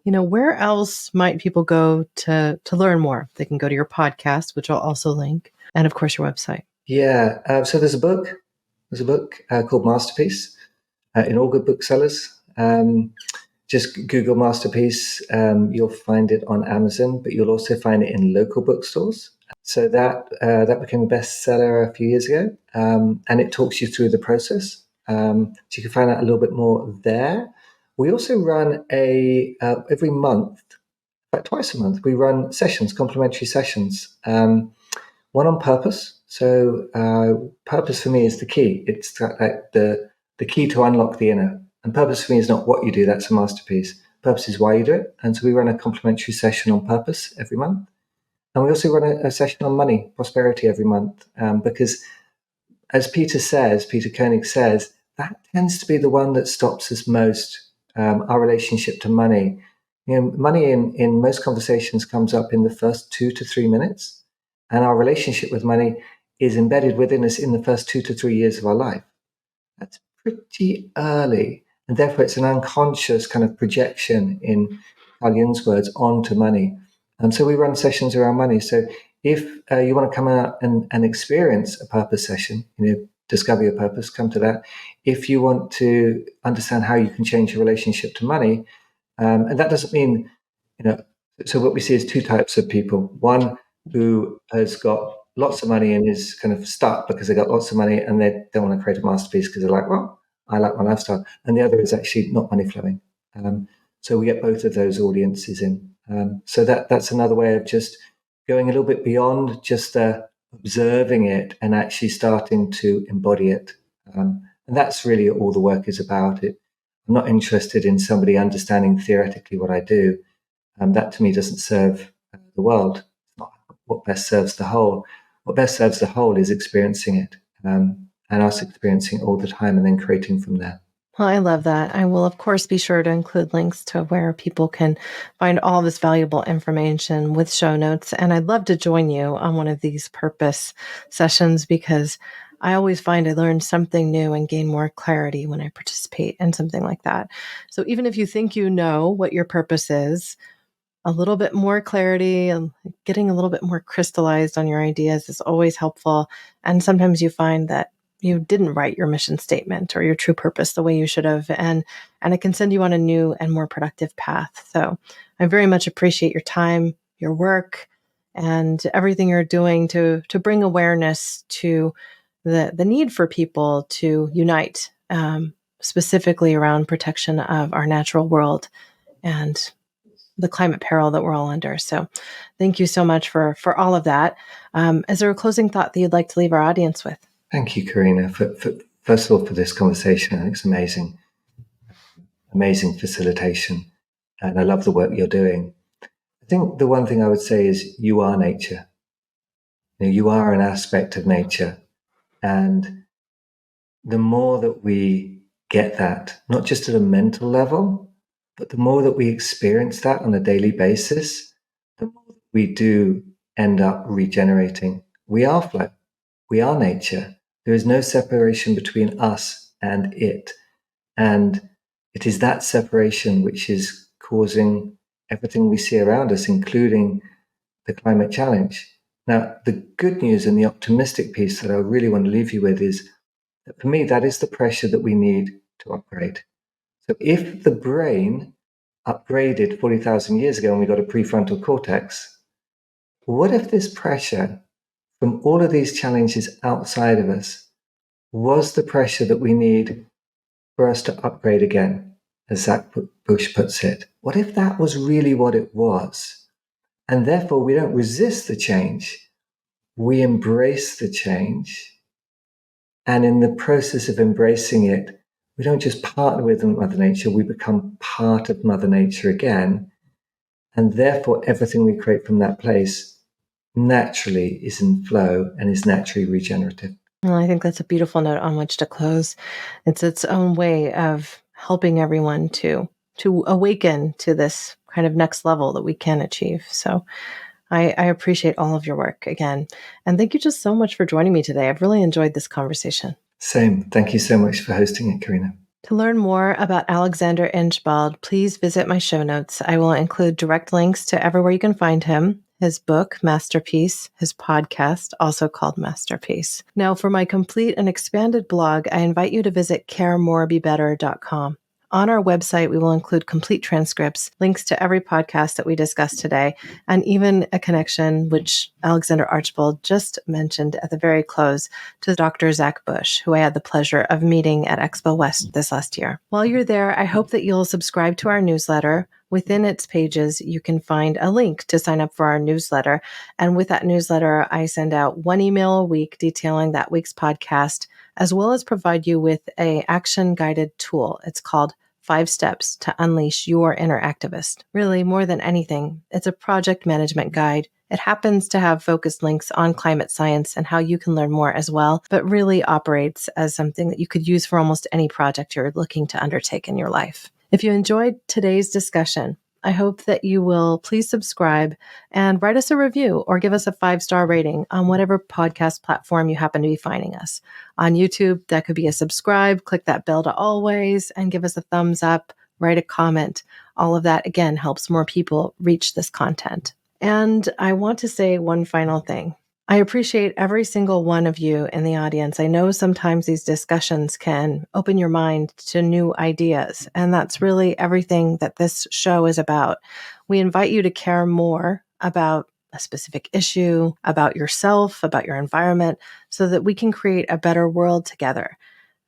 Where else might people go to learn more? They can go to your podcast, which I'll also link, and of course your website. Yeah. So there's a book. There's a book called Masterpiece in all good booksellers. Just Google Masterpiece. You'll find it on Amazon, but you'll also find it in local bookstores. So that became a bestseller a few years ago, and it talks you through the process. So you can find out a little bit more there. We also run every month, about twice a month, we run sessions, complimentary sessions. One on purpose. So purpose for me is the key. It's like the key to unlock the inner. And purpose for me is not what you do. That's a masterpiece. Purpose is why you do it. And so we run a complimentary session on purpose every month. And we also run a session on money, prosperity every month. Because as Peter Koenig says, that tends to be the one that stops us most, our relationship to money. Money in most conversations comes up in the first 2 to 3 minutes. And our relationship with money is embedded within us in the first 2 to 3 years of our life. That's pretty early. And therefore, it's an unconscious kind of projection, in Carl Jung's words, onto money. And so we run sessions around money. So if you want to come out and experience a purpose session, discover your purpose, come to that. If you want to understand how you can change your relationship to money, and that doesn't mean, so what we see is two types of people. One who has got lots of money and is kind of stuck because they got lots of money and they don't want to create a masterpiece because they're like, well, I like my lifestyle. And the other is actually not money flowing. So we get both of those audiences in. So that's another way of just going a little bit beyond just observing it and actually starting to embody it. And that's really all the work is about. I'm not interested in somebody understanding theoretically what I do. That to me doesn't serve the world. It's not what best serves the whole. What best serves the whole is experiencing it, and us experiencing it all the time and then creating from there. Well, I love that. I will, of course, be sure to include links to where people can find all this valuable information with show notes. And I'd love to join you on one of these purpose sessions because I always find I learn something new and gain more clarity when I participate in something like that. So even if you think you know what your purpose is, a little bit more clarity and getting a little bit more crystallized on your ideas is always helpful. And sometimes you find that you didn't write your mission statement or your true purpose the way you should have. And it can send you on a new and more productive path. So I very much appreciate your time, your work, and everything you're doing to bring awareness to the need for people to unite, specifically around protection of our natural world and the climate peril that we're all under. So thank you so much for all of that. Is there a closing thought that you'd like to leave our audience with? Thank you, Corinna, for first of all, for this conversation. I think it's amazing facilitation. And I love the work you're doing. I think the one thing I would say is you are nature. You are an aspect of nature. And the more that we get that, not just at a mental level, but the more that we experience that on a daily basis, the more we do end up regenerating. We are flow. We are nature. There is no separation between us and it. And It is that separation which is causing everything we see around us, including the climate challenge. Now, the good news and the optimistic piece that I really want to leave you with is that for me, that is the pressure that we need to upgrade. So if the brain upgraded 40,000 years ago and we got a prefrontal cortex, what if this pressure from all of these challenges outside of us was the pressure that we need for us to upgrade again, as Zach Bush puts it? What if that was really what it was? And therefore, we don't resist the change, we embrace the change. And in the process of embracing it, we don't just partner with Mother Nature, we become part of Mother Nature again. And therefore, everything we create from that place naturally is in flow and is naturally regenerative. Well, I think that's a beautiful note on which to close. It's its own way of helping everyone to awaken to this kind of next level that we can achieve. So I appreciate all of your work again. And thank you just so much for joining me today. I've really enjoyed this conversation. Same. Thank you so much for hosting it, Corinna. To learn more about Alexander Inchbald, please visit my show notes. I will include direct links to everywhere you can find him, his book, Masterpiece, his podcast, also called Masterpiece. Now, for my complete and expanded blog, I invite you to visit caremorebebetter.com. On our website, we will include complete transcripts, links to every podcast that we discussed today, and even a connection, which Alexander Inchbald just mentioned at the very close, to Dr. Zach Bush, who I had the pleasure of meeting at Expo West this last year. While you're there, I hope that you'll subscribe to our newsletter. Within its pages, you can find a link to sign up for our newsletter. And with that newsletter, I send out one email a week detailing that week's podcast, as well as provide you with an action-guided tool. It's called 5 Steps to Unleash Your Inner Activist. Really, more than anything, it's a project management guide. It happens to have focused links on climate science and how you can learn more as well, but really operates as something that you could use for almost any project you're looking to undertake in your life. If you enjoyed today's discussion, I hope that you will please subscribe and write us a review or give us a 5-star rating on whatever podcast platform you happen to be finding us. On YouTube, that could be a subscribe, click that bell to always, and give us a thumbs up, write a comment. All of that, again, helps more people reach this content. And I want to say one final thing. I appreciate every single one of you in the audience. I know sometimes these discussions can open your mind to new ideas, and that's really everything that this show is about. We invite you to care more about a specific issue, about yourself, about your environment, so that we can create a better world together.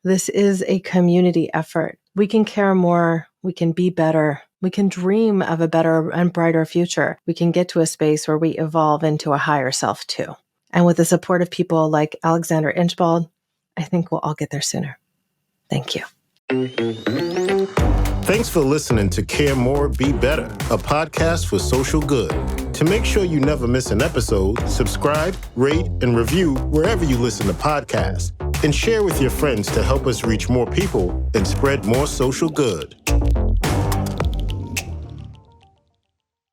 This is a community effort. We can care more, we can be better, we can dream of a better and brighter future. We can get to a space where we evolve into a higher self too. And with the support of people like Alexander Inchbald, I think we'll all get there sooner. Thank you. Thanks for listening to Care More, Be Better, a podcast for social good. To make sure you never miss an episode, subscribe, rate, and review wherever you listen to podcasts, and share with your friends to help us reach more people and spread more social good.